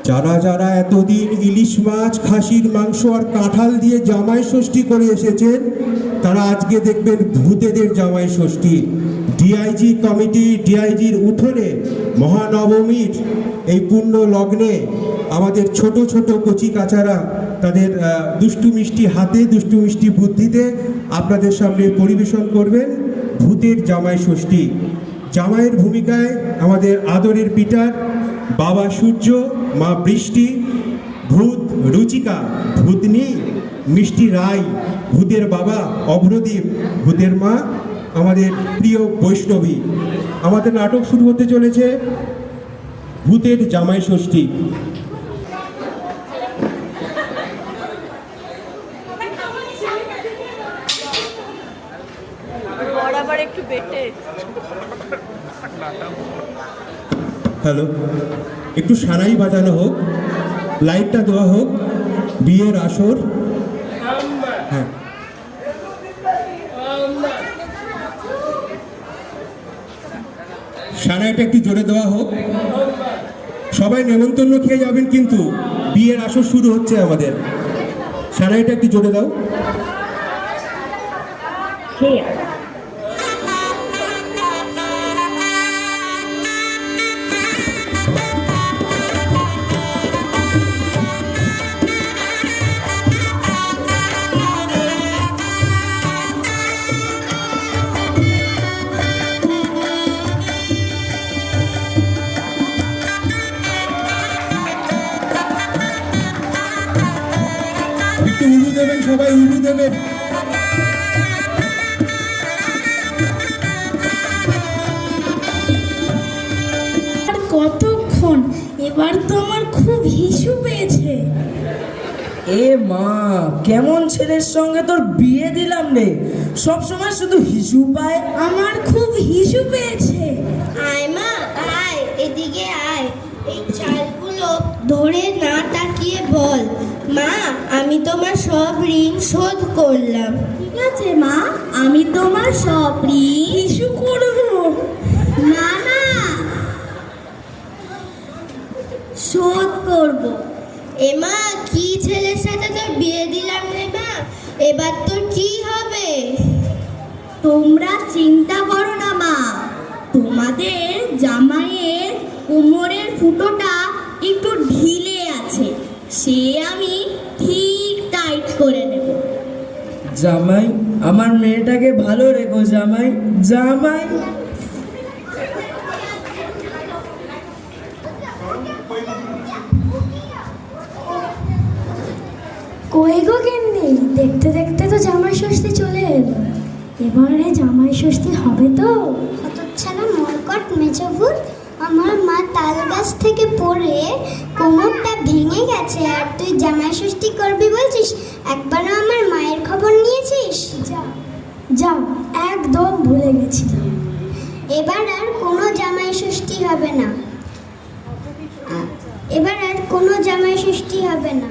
যারা যারা এতদিন ইলিশ মাছ, খাসির মাংস আর কাঁঠাল দিয়ে জামাই ষষ্ঠী করে এসেছেন, তারা আজকে দেখবেন ভূতেদের জামাই ষষ্ঠী। ডিআইজি কমিটি, ডিআইজির উঠোনে মহানবমীর এই পুণ্য লগ্নে আমাদের ছোট ছোট কচি কাচারা তাদের দুষ্টু মিষ্টি হাতে, দুষ্টু মিষ্টি বুদ্ধিতে আপনাদের সামনে পরিবেশন করবেন ভূতের জামাই ষষ্ঠী। জামাইয়ের ভূমিকায় আমাদের আদরের পিটার, বাবা সূর্য, মা বৃষ্টি, ভূত রুচিকা, ভূতনি মিষ্টি রায়, ভূতের বাবা অভ্রদীপ, ভূতের মা আমাদের প্রিয় বৈষ্ণবী। আমাদের নাটক শুরু হতে চলেছে ভূতের জামাই ষষ্ঠী। হ্যালো, একটু সানাই বাজানো হোক, লাইটটা দেওয়া হোক, বিয়ের আসর। হ্যাঁ, সানাইটা একটু জোরে দেওয়া হোক। সবাই নেমন্তন্ন খেয়ে যাবেন, কিন্তু বিয়ের আসর শুরু হচ্ছে আমাদের। সানাইটা একটু জোরে দাও। একটু উলু দেবেন, সবাই উলু দেবেন। কতক্ষণ, এবার তো আমার খুব হিসু পেয়েছে। এ মা, কেমন ছেলের সঙ্গে তোর বিয়ে দিলাম রে, সব সময় শুধু হিসু পায়। আমার খুব হিসু পেয়েছে। আয় মা আয়, এদিকে আয়। এই চালগুলো ধরে না তাকিয়ে বল, মা আমি তোমার সব ঋণ শোধ করলাম। ঠিক আছে মা, আমি তোমার সব ঋণ হিসু করবো। না না, শোধ করব। মা কি ছেলের সাথে তোর বিয়ে দিলাম রে মা, এবার তোর কি হবে? তোমরা চিন্তা করো না মা, তোমাদের জামাইয়ের কোমরের ফুটোটা একটু ঢিলে আছে, সে আমি ঠিক টাইট করে নেব। জামাই, আমার মেয়েটাকে ভালো রেখো জামাই। জামাই, কই গো গিন্নি, দেখতে দেখতে তো জামাই ষষ্ঠী চলে এলো। এবারে জামাই ষষ্ঠী হবে তো? হতচ্ছাড়া মরকট মেজভূত, আমার মা তাল গাছ থেকে পড়ে কোমরটা ভেঙে গেছে, আর তুই জামাই ষষ্ঠী করবি বলছিস? একবারও আমার মায়ের খবর নিয়েছিস? যা, একদম ভুলে গেছিলাম। এবার আর কোনো জামাই ষষ্ঠী হবে না, এবার আর কোনো জামাই ষষ্ঠী হবে না।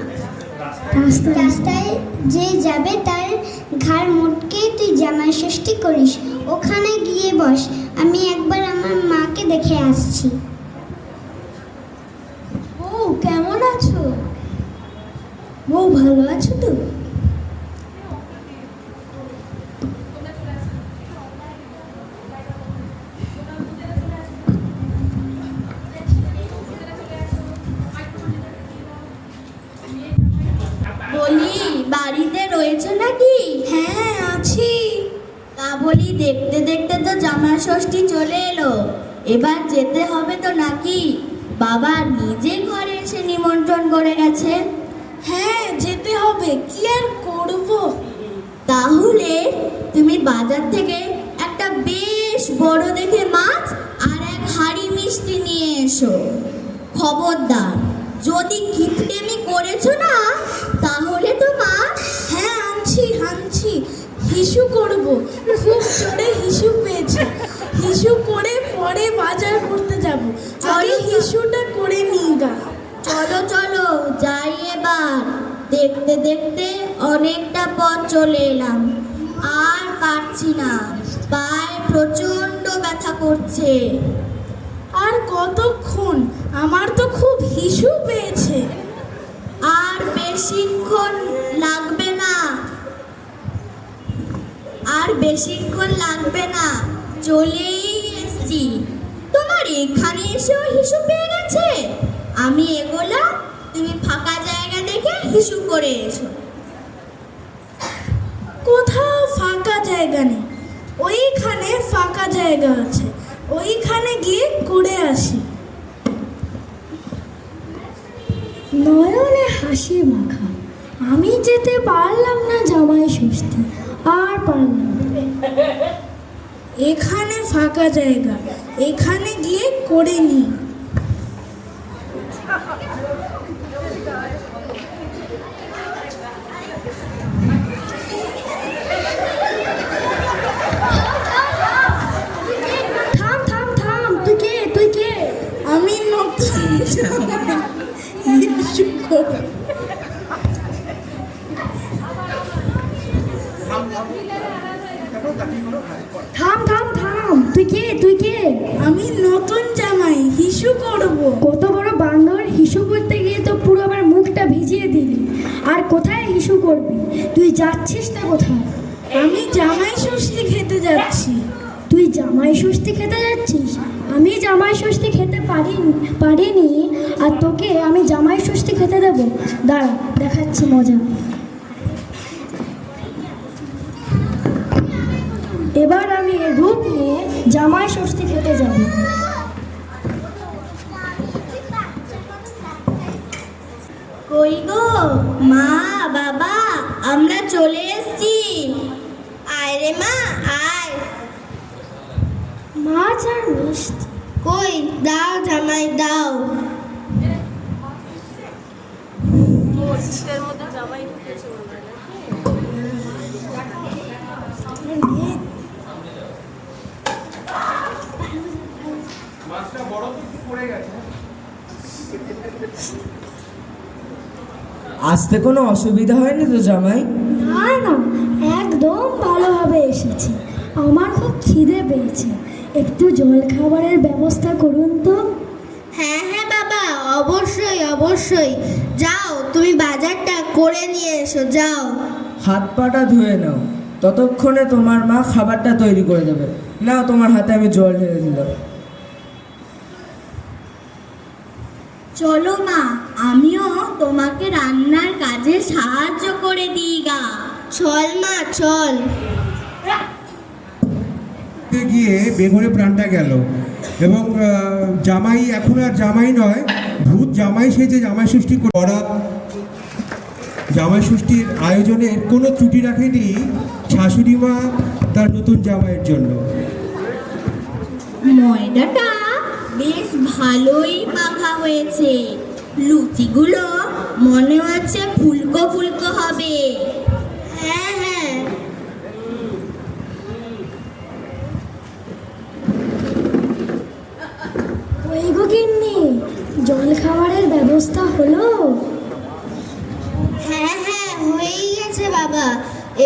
রাস্তায় যে যাবে তার ঘাড় মুটকে তুই জামাই ষষ্ঠী করিস। ওখানে গিয়ে বস, আমি একবার আমার মাকে দেখে আসছি। বউ কেমন আছো? বউ ভালো আছো তো? বলি, বাড়িতে রয়েছে নাকি? হ্যাঁ আছি। তা বলি, দেখতে দেখতে তো জামাই ষষ্ঠী চলে এলো, এবার যেতে হবে তো নাকি? বাবা নিজে ঘরে এসে নিমন্ত্রণ করে গেছে। হ্যাঁ যেতে হবে, কি আর করব। তাহলে তুমি বাজার থেকে একটা বেশ বড় দেখে মাছ আর এক হাঁড়ি মিষ্টি নিয়ে এসো। খবরদার, যদি কিপটেমি করেছো না তাহলে তো মা। হ্যাঁ আনছি আনছি, হিসু করব, খুব জোরে হিসু পেয়েছে। হিসু করে পরে বাজার করতে যাব, আগে হিসুটা করে নিই গা। চলো চলো যাই এবার। দেখতে দেখতে অনেকটা পথ চলে এলাম, আর পারছি না, পায়ে প্রচন্ড ব্যথা করছে। আর আর কতক্ষণ? আমার তো খুব হিসু পেয়েছে। আর বেশিক্ষণ লাগবে না, আর বেশিক্ষণ লাগবে না, চলেই এসছি। তোমার এখানে এসেও হিসু পেয়ে গেছে? আমি এগোলাম, তুমি ফাঁকা জায়গা দেখে হিসু করে এসো। কোথাও ফাঁকা জায়গা নেই, ওইখানে ফাঁকা জায়গা আছে, ওইখানে গিয়ে করে আসি। নয়নে হাসি মাখা, আমি যেতে পারলাম না জামাই ষষ্ঠী, আর পারলাম না। এখানে ফাঁকা জায়গা, এখানে গিয়ে করে নি। থাম থাম থাম, তুই কে, তুই কে? আমি নতুন জামাই, হিসু করব। থাম থাম থাম, তুই কে, তুই কে? আমি নতুন জামাই, হিসু করব। কত বড় বান্দর, হিসু করতে গিয়ে তো পুরো আমার মুখটা ভিজিয়ে দিলি। আর কোথায় হিসু করবি? তুই যাচ্ছিস না কোথায়? আমি জামাই ষষ্ঠী খেতে যাচ্ছি। তুই জামাই ষষ্ঠী খেতে যাচ্ছিস? আমি জামাই ষষ্ঠী খেতে পারিনি, আর তোকে আমি জামাই ষষ্ঠী খেতে দেবো? দাঁড়া, দেখাচ্ছি মজা। এবার আমি এ রূপ নিয়ে জামাই ষষ্ঠী খেতে যাব। কই গো মা, বাবা, আমরা চলে এসেছি। আয় রে মা, আয়। মাছ আর মিষ্টি। কই দাও জামাই, দাও। আসতে কোনো অসুবিধা হয়নি তো জামাই? না না, একদম ভালোভাবে এসেছি। আমার খুব খিদে পেয়েছে, একটু জল খাবারের ব্যবস্থা করুন তো। হ্যাঁ হ্যাঁ বাবা, অবশ্যই অবশ্যই। যাও, তুমি বাজারটা করে নিয়ে এসো, যাও। হাত পাটা ধুয়ে নাও, ততক্ষণে তোমার মা খাবারটা তৈরি করে দেবে। নাও, তোমার হাতে আমি জল ঢেলে দিলাম। চলো মা, আমিও তোমাকে রান্নার কাজে সাহায্য করে দিই গা। চল মা, চল। গিয়ে বেঘরে প্রাণটা গেল, এবং জামাই এখন আর জামাই নয়, ভূত জামাই সেজে জামাই ষষ্ঠী করা। জামাই ষষ্ঠীর আয়োজনের কোনো ত্রুটি রাখেনি শাশুড়ি মা তার নতুন জামাইয়ের জন্য। ময়দাটা বেশ ভালোই মাখা হয়েছে, লুচিগুলো মনে হচ্ছে ফুলকো ফুলকো হবে। হ্যাঁ হ্যাঁ। ওই গো গিন্নি, জল খাবারের ব্যবস্থা হলো? হ্যাঁ হ্যাঁ, হয়েই গেছে বাবা।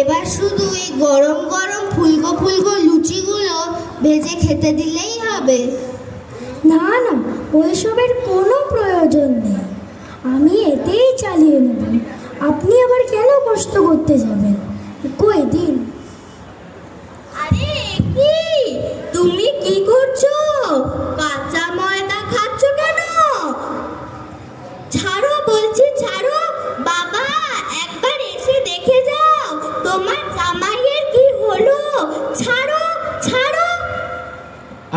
এবার শুধু এই গরম গরম ফুলকো ফুলকো লুচিগুলো ভেজে খেতে দিলেই হবে। না না, ওইসবের কোনো প্রয়োজন নেই, আমি এতেই চালিয়ে নেব। আপনি আবার কেন কষ্ট করতে যাবেন? কই দিন। আরে কি, তুমি কি করছো? কাঁচা ময়দা খাচ্ছ কেন? ছাড়ো বলছি, ছাড়ো। বাবা, একবার এসে দেখে যাও তোমার জামাইয়ের কি হলো। ছাড়ো ছাড়ো।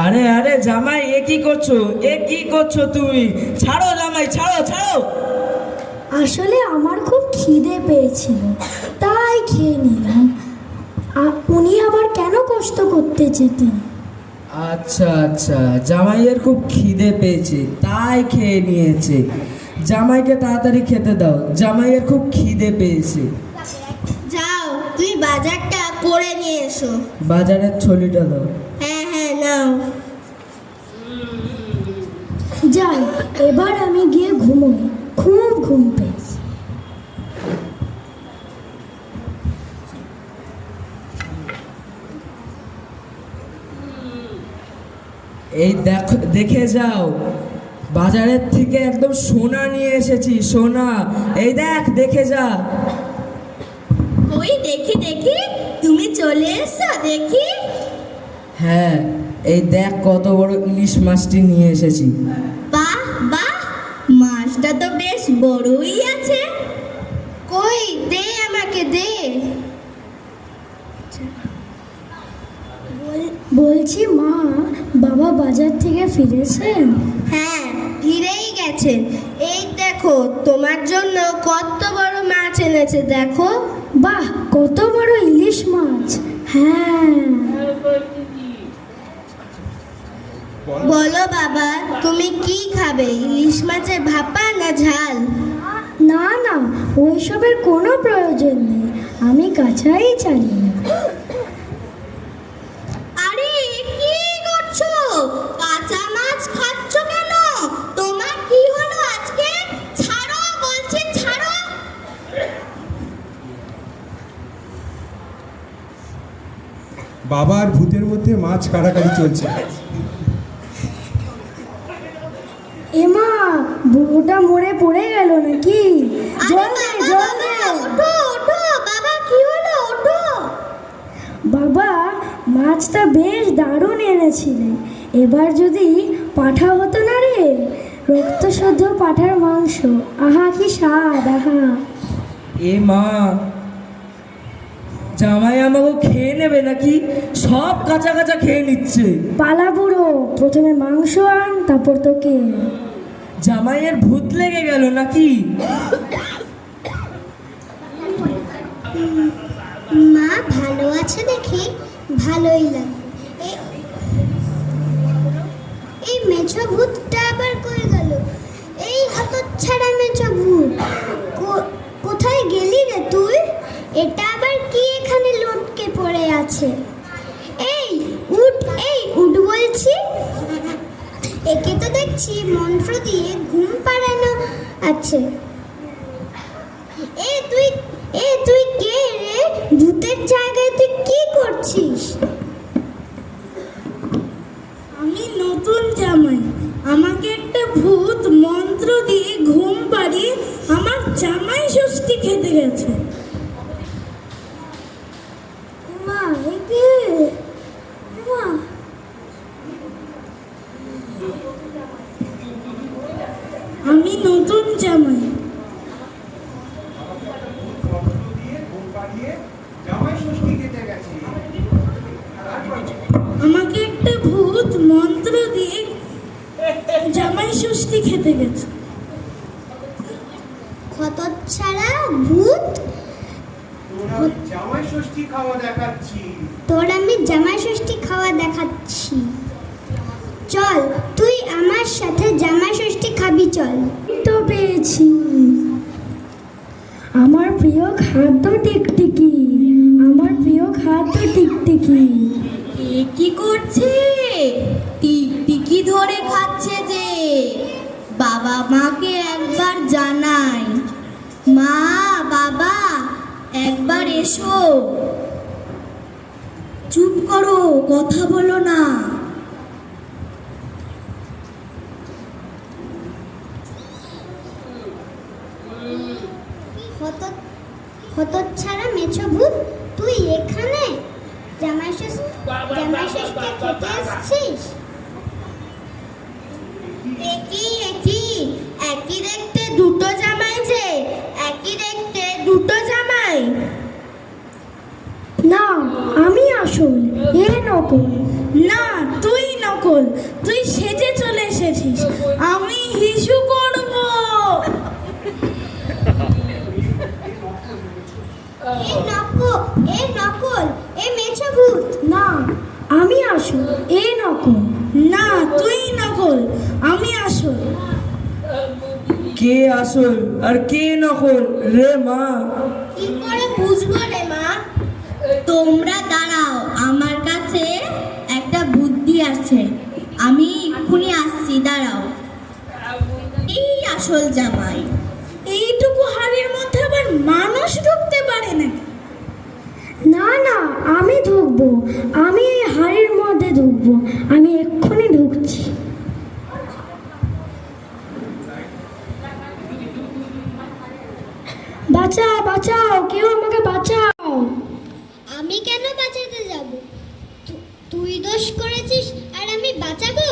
আরে আরে জামাই, এ কি করছো? এ কি করছো তুমি? ছাড়ো জামাই, ছাড়ো ছাড়ো। আসলে আমার খুব খিদে পেয়েছিল, তাই খেয়ে নিলাম। উনি আবার কেন কষ্ট করতে যেতেন? আচ্ছা আচ্ছা, জামাইয়ের খুব খিদে পেয়েছে তাই খেয়ে নিয়েছে। জামাইকে তাড়াতাড়ি খেতে দাও, জামাইয়ের খুব খিদে পেয়েছে। যাও, তুমি বাজারটা করে নিয়ে এসো। বাজারের ছলিটা দাও। হ্যাঁ হ্যাঁ, নাও। যাই, এবার আমি গিয়ে ঘুমোই, খুব ঘুম পেয়েছে। এই দেখো, দেখে যাও, বাজারের থেকে একদম সোনা নিয়ে এসেছি, সোনা। এই দেখ, দেখে যা। ওই দেখি দেখি, তুমি চলে এসো দেখি। হ্যাঁ, এই দেখ কত বড় ইলিশ মাছটি নিয়ে এসেছি। বাহ বাহ, মাছটা তো বেশ বড়ই আছে। কই দে, আমাকে দে। বলছি মা, বাবা বাজার থেকে ফিরেছেন? হ্যাঁ, ফিরেই গেছেন। এই দেখো, তোমার জন্য কত বড় মাছ এনেছে, দেখো। বাহ, কত বড় ইলিশ মাছ! হ্যাঁ, বলো বাবা, তুমি কি খাবে, ইলিশ মাছের ভাপা না ঝাল? না না, ওইসবের কোনো প্রয়োজন নেই, আমি কাঁচাই চালিয়ে নেব। আরে কি করছো? কাঁচা মাছ খাচ্ছ কেন? তোমার কি হলো আজকে? ছাড়ো বলছি, ছাড়ো। বাবার ভূতের মধ্যে মাছ কাড়াকাড়ি চলছে। এমা, বুড়োটা মরে পড়ে গেল নাকি? জল দে, জল দে। ওঠো ওঠো, বাবা কি হলো, ওঠো। বাবা, মাছটা বেশ দারুণ এনেছিলে। এবার যদি পাঠা হতো না রে, রক্তসদ্ধ পাঠার মাংস, আহা কি স্বাদ, আহা। এ মা, জামাই আমাকে খেয়ে নেবে নাকি? সব কাঁচা কাঁচা খেয়ে নিচ্ছে। পালা বুড়ো, প্রথমে মাংস আন, তারপর তোকে। জামাইয়ের ভূত লেগে গেল নাকি? মা ভালো আছে দেখি ভালোই লাগে। এই মেছো ভূতটা আবার কই গেল? এই হতচ্ছাড়া মেছো ভূত, কোথায় গেলি রে তুই? এটা আবার কি এখানে লটকে পড়ে আছে? এই উঠ, এই উঠ বলছি। একে তো দেখছি মন্ত্র দিয়ে ঘুম পাড়ানো আছে। তুই কে রে? ভূতের জায়গায় তুই কি করছিস? আমি নতুন জামাই, আমাকে একটা ভূত মন্ত্র দিয়ে ঘুম পাড়িয়ে আমার জামাই ষষ্ঠী খেতে গেছে। মা, এ কে? মা, আমি নতুন জামাই। আমাকে একটা ভূত মন্ত্র দিয়ে জামাই ষষ্ঠী খেতে গেছে। হতচ্ছাড়া ভূত, জামাই ষষ্ঠী খাওয়া দেখাচ্ছি। তোর আমি জামাই ষষ্ঠী খাওয়া দেখাচ্ছি। চল, তুই আমার সাথে জামাই ষষ্ঠী খাবি, চল। তো পেয়েছি আমার প্রিয় খাদ্য টিকটিকি, আমার প্রিয় খাদ্য টিকটিকি। এ কি করছে? টিকটিকি ধরে খাচ্ছে যে। বাবা মাকে একবার জানাই। মা, বাবা, একবার এসো। চুপ করো, কথা বলো না। হতচ্ছাড়া মেছো ভূত, তুই এখানে জামাই ষষ্ঠী খেতে এসেছিস? একই দেখতে দুটো জামাই যে, একই দেখতে দুটো জামাই। না, আমি আসল, এ নকল। না, তুই নকল, তুই সেজে চলে এসেছিস। আমি হিসু করব। এ নকল, এ মেছো ভূত। না, আমি আসল, এ নকল। না, তুই নকল, আমি আসল। কে আসল আর কে নকল রে মা? কি করে বুঝবো রে মা? তোমরা দাঁড়াও, আমার কাছে একটা বুদ্ধি আছে। আমি এক্ষুনি আসছি, দাঁড়াও। এই আসল জামাই। এইটুকু হাড়ির মধ্যে আবার মানুষ ঢুকতে পারে না? না না, আমি ঢুকবো, আমি এই হাড়ির মধ্যে ঢুকবো, আমি এক্ষুনি ঢুকছি। বাঁচাও বাঁচাও, কেউ আমাকে বাঁচাও। আমি কেন বাঁচাতে যাব? তুই দোষ করেছিস আর আমি বাঁচাবো?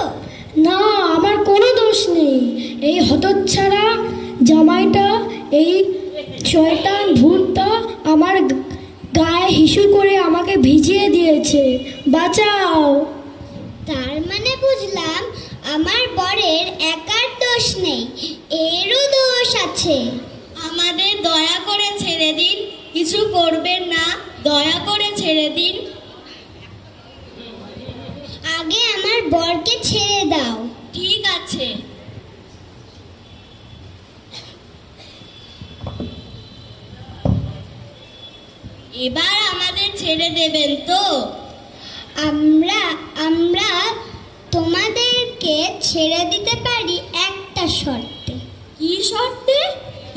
না, আমার কোনো দোষ নেই। এই হতচ্ছাড়া জামাইটা, এই শয়তান ভূতটা আমার গায়ে হিসু করে আমাকে ভিজিয়ে দিয়েছে। বাঁচাও। তার মানে বুঝলাম আমার বরের একার দোষ নেই, এরও দোষ আছে। আমাদের দয়া করে ছেড়ে দিন, কিছু করবেন না, দয়া করে ছেড়ে দিন। আগে আমার বরকে ছেড়ে দাও। ঠিক আছে। এবার আমাদের ছেড়ে দেবেন তো? আমরা তোমাদেরকে ছেড়ে দিতে পারি একটা শর্তে। কি শর্তে?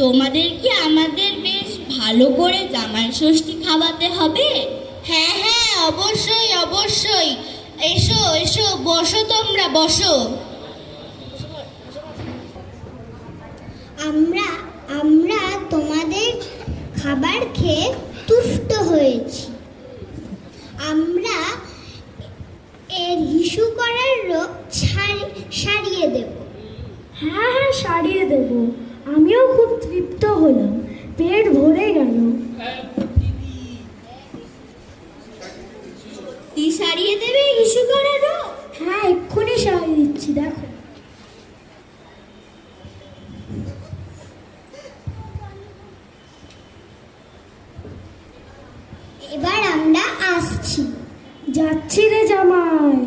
তোমাদের কি আমাদের বেশ ভালো করে জামাই ষষ্ঠী খাওয়াতে হবে? হ্যাঁ হ্যাঁ, অবশ্যই অবশ্যই। এসো এসো, বসো, তোমরা বসো। আমরা তোমাদের খাবার খেয়ে তুষ্ট হয়েছি। আমরা এর হিসু করার রোগ সারিয়ে দেব। হ্যাঁ হ্যাঁ, সারিয়ে দেব। আমিও খুব তৃপ্ত হলাম, পেট ভরে গেল। কি সারিয়ে দেবে হিসু করার রোগ? হ্যাঁ, এক্ষুনি সারিয়ে দিচ্ছি, দেখো। এবার আমরা আসছি। যাচ্ছি রে জামাই।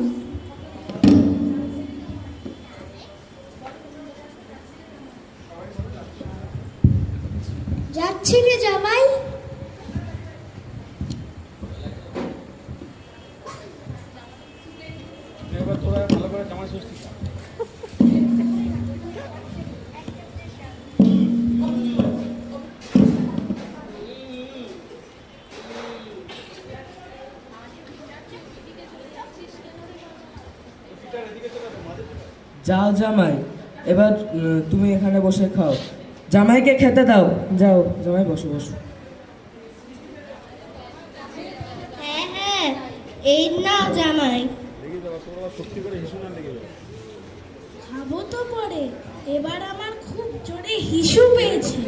যাচ্ছি রে জামাই। যাও জামাই, এবার তুমি এখানে বসে খাও। জামাইকে খেতে দাও। যাও জামাই, বসো বসো। হ্যাঁ হ্যাঁ, এই নাও জামাই। খাবো তো পরে, এবার আমার খুব জোরে হিসু পেয়েছে।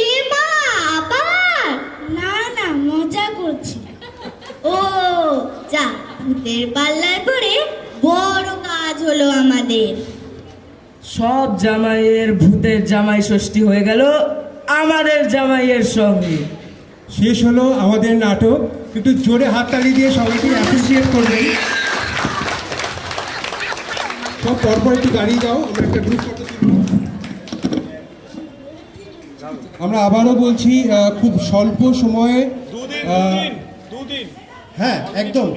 এ মা, আবার? না না, মজা করছি। ও যা, ভূতের পাল্লায় পড়ে বড় কাজ হলো আমাদের। সব জামাইয়ের ভূতের জামাই ষষ্ঠী হয়ে গেল আমাদের জামাইয়ের সঙ্গে। শেষ হলো আমাদের নাটক। একটু জোরে হাততালি দিয়ে সবাইকে অ্যাপ্রিসিয়েট করবেন। সব পরপর একটু দাঁড়িয়ে যাও, আমরা একটা গ্রুপ ফটো তুলব। আমরা আবারও বলছি, খুব স্বল্প সময়ে হ্যাঁ একদম,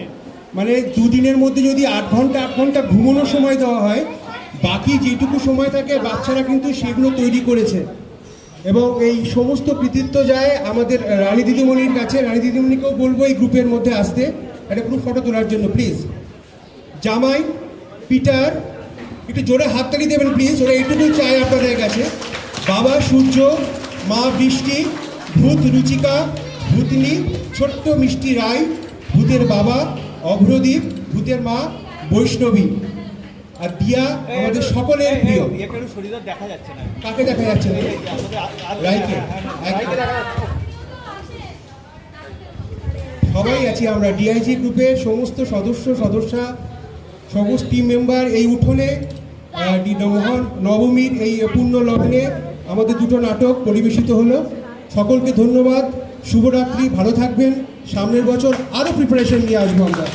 মানে দুদিনের মধ্যে যদি 8 ঘন্টা ঘুমানোর সময় দেওয়া হয়, বাকি যেটুকু সময় থাকে বাচ্চারা কিন্তু সেগুলো তৈরি করেছে। এবং এই সমস্ত কৃতিত্ব যায় আমাদের রানী দিদিমণির কাছে। রানী দিদিমণিকেও বলবো এই গ্রুপের মধ্যে আসতে, একটা গ্রুপ ফটো তোলার জন্য প্লিজ। জামাই পিটার, একটু জোরে হাততালি দেবেন প্লিজ, ওরা এইটুকু চাই আপনাদের কাছে। বাবা সূর্য, মা বৃষ্টি, ভূত রুচিকা, ভূতনি ছোট্ট মিষ্টি রায়, ভূতের বাবা অভ্রদীপ, ভূতের মা বৈষ্ণবী, আর দিয়া আমাদের সকলের প্রিয়। দেখা যাচ্ছে না, কাকে দেখা যাচ্ছে না? রাইকে। সবাই আছি আমরা, ডিআইজি গ্রুপের সমস্ত সদস্যা, সমস্ত টিম মেম্বার এই উঠোনে নবমীর এই পূর্ণ লগ্নে আমাদের দুটো নাটক পরিবেশিত হলো। সকলকে ধন্যবাদ, শুভরাত্রি, ভালো থাকবেন। সামনের বছর আরও প্রিপারেশন নিয়ে আসবো আমরা।